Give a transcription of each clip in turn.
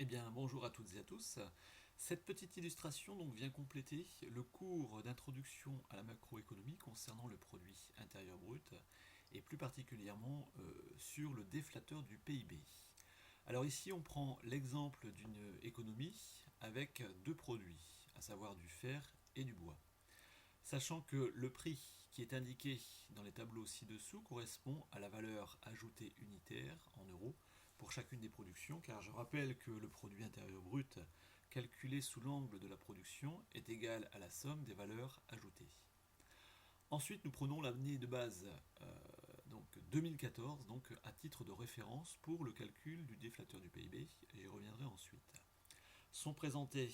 Eh bien, bonjour à toutes et à tous. Cette petite illustration donc vient compléter le cours d'introduction à la macroéconomie concernant le produit intérieur brut et plus particulièrement sur le déflateur du PIB. Alors ici, on prend l'exemple d'une économie avec deux produits, à savoir du fer et du bois. Sachant que le prix qui est indiqué dans les tableaux ci-dessous correspond à la valeur ajoutée unitaire en euros pour chacune des productions, car je rappelle que le produit intérieur brut calculé sous l'angle de la production est égal à la somme des valeurs ajoutées. Ensuite, nous prenons l'année de base, donc 2014, donc à titre de référence pour le calcul du déflateur du PIB, et j'y reviendrai ensuite. Sont présentées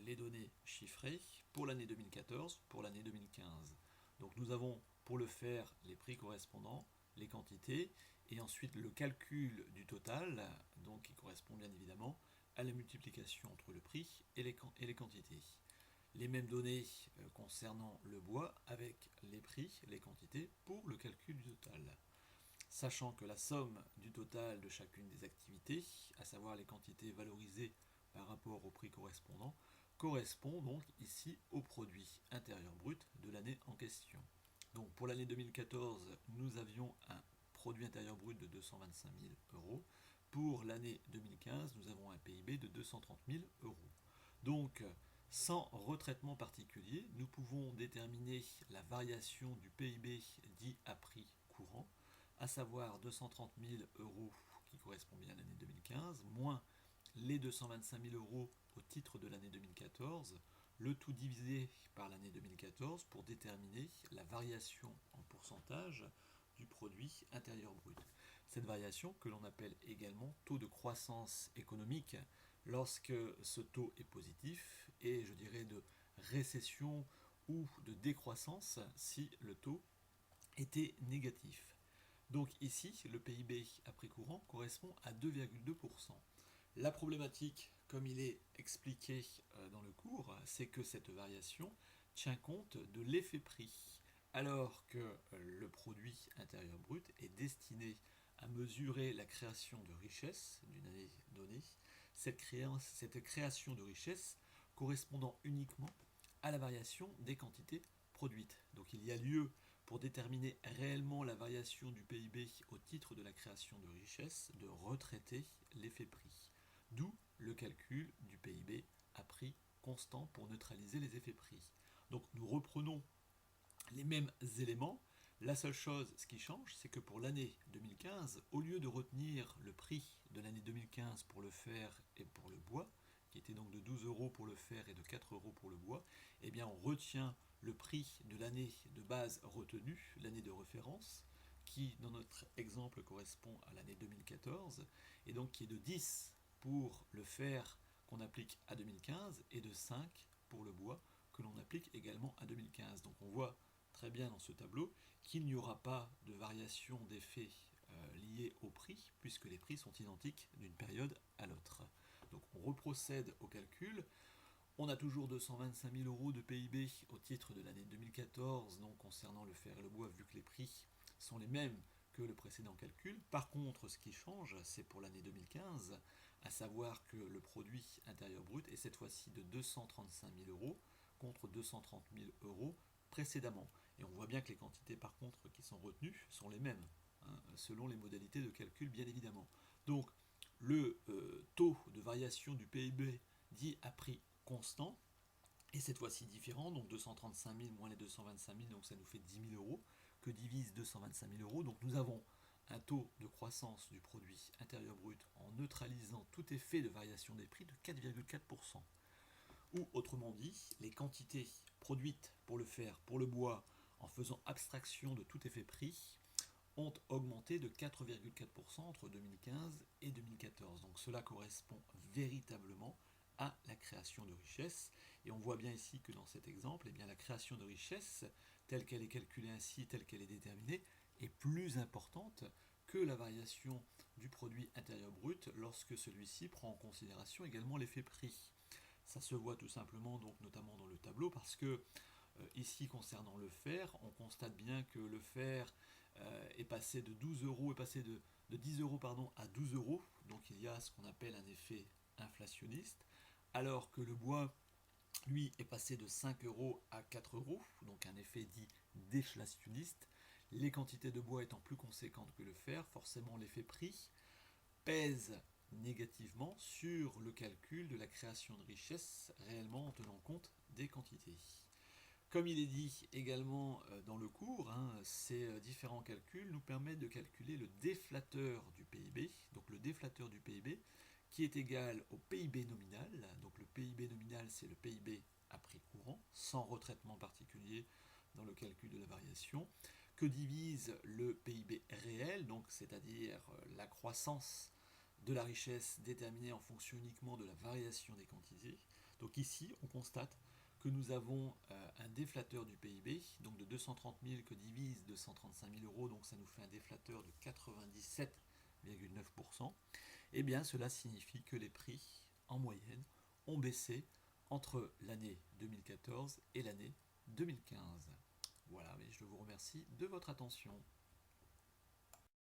les données chiffrées pour l'année 2014, pour l'année 2015. Donc nous avons pour le faire les prix correspondants, les quantités, et ensuite le calcul du total, donc qui correspond bien évidemment à la multiplication entre le prix et les quantités. Les mêmes données concernant le bois avec les prix, les quantités pour le calcul du total. Sachant que la somme du total de chacune des activités, à savoir les quantités valorisées par rapport au prix correspondant, correspond donc ici au produit intérieur brut de l'année en question. Donc pour l'année 2014, nous avions un produit intérieur brut de 225 000 euros. Pour l'année 2015, nous avons un PIB de 230 000 euros. Donc, sans retraitement particulier, nous pouvons déterminer la variation du PIB dit à prix courant, à savoir 230 000 euros qui correspond bien à l'année 2015, moins les 225 000 euros au titre de l'année 2014, le tout divisé par l'année 2014 pour déterminer la variation en pourcentage du produit intérieur brut. Cette variation que l'on appelle également taux de croissance économique lorsque ce taux est positif et je dirais de récession ou de décroissance si le taux était négatif. Donc ici, le PIB à prix courant correspond à 2,2%. La problématique, comme il est expliqué dans le cours, c'est que cette variation tient compte de l'effet prix, alors que le produit intérieur brut est destiné à mesurer la création de richesse d'une année donnée, cette création de richesse correspondant uniquement à la variation des quantités produites. Donc il y a lieu pour déterminer réellement la variation du PIB au titre de la création de richesse de retraiter l'effet prix. D'où le calcul du PIB à prix constant pour neutraliser les effets prix. Donc nous reprenons les mêmes éléments. La seule chose, ce qui change, c'est que pour l'année 2015, au lieu de retenir le prix de l'année 2015 pour le fer et pour le bois, qui était donc de 12 euros pour le fer et de 4 euros pour le bois, eh bien on retient le prix de l'année de base retenue, l'année de référence, qui dans notre exemple correspond à l'année 2014, et donc qui est de 10 pour le fer qu'on applique à 2015 et de 5 pour le bois que l'on applique également à 2015. Donc on voit très bien dans ce tableau qu'il n'y aura pas de variation d'effet liée au prix, puisque les prix sont identiques d'une période à l'autre. Donc on reprocède au calcul. On a toujours 225 000 euros de PIB au titre de l'année 2014, donc concernant le fer et le bois, vu que les prix sont les mêmes que le précédent calcul. Par contre, ce qui change, c'est pour l'année 2015, à savoir que le produit intérieur brut est cette fois-ci de 235 000 euros contre 230 000 euros précédemment. Et on voit bien que les quantités par contre qui sont retenues sont les mêmes, hein, selon les modalités de calcul bien évidemment. Donc le taux de variation du PIB dit à prix constant est cette fois-ci différent, donc 235 000 moins les 225 000, donc ça nous fait 10 000 euros, que divise 225 000 euros. Donc nous avons un taux de croissance du produit intérieur brut en neutralisant tout effet de variation des prix de 4,4%. Ou autrement dit, les quantités produites pour le fer, pour le bois, en faisant abstraction de tout effet prix, ont augmenté de 4,4% entre 2015 et 2014. Donc cela correspond véritablement à la création de richesse. Et on voit bien ici que dans cet exemple, eh bien, la création de richesse, telle qu'elle est calculée ainsi, telle qu'elle est déterminée, est plus importante que la variation du produit intérieur brut lorsque celui-ci prend en considération également l'effet prix. Ça se voit tout simplement, donc notamment dans le tableau, parce que ici concernant le fer, on constate bien que le fer est passé de 10 euros à 12 euros, donc il y a ce qu'on appelle un effet inflationniste, alors que le bois, lui, est passé de 5 euros à 4 euros, donc un effet dit déflationniste. Les quantités de bois étant plus conséquentes que le fer, forcément l'effet prix pèse négativement sur le calcul de la création de richesse réellement en tenant compte des quantités. Comme il est dit également dans le cours, ces différents calculs nous permettent de calculer le déflateur du PIB, donc le déflateur du PIB qui est égal au PIB nominal. Donc le PIB nominal, c'est le PIB à prix courant, sans retraitement particulier dans le calcul de la variation, que divise le PIB réel, donc c'est-à-dire la croissance de la richesse déterminée en fonction uniquement de la variation des quantités. Donc ici, on constate que nous avons un déflateur du PIB, donc de 230 000 que divise 235 000 euros, donc ça nous fait un déflateur de 97,9%. Eh bien, cela signifie que les prix, en moyenne, ont baissé entre l'année 2014 et l'année 2015. Voilà, mais je vous remercie de votre attention.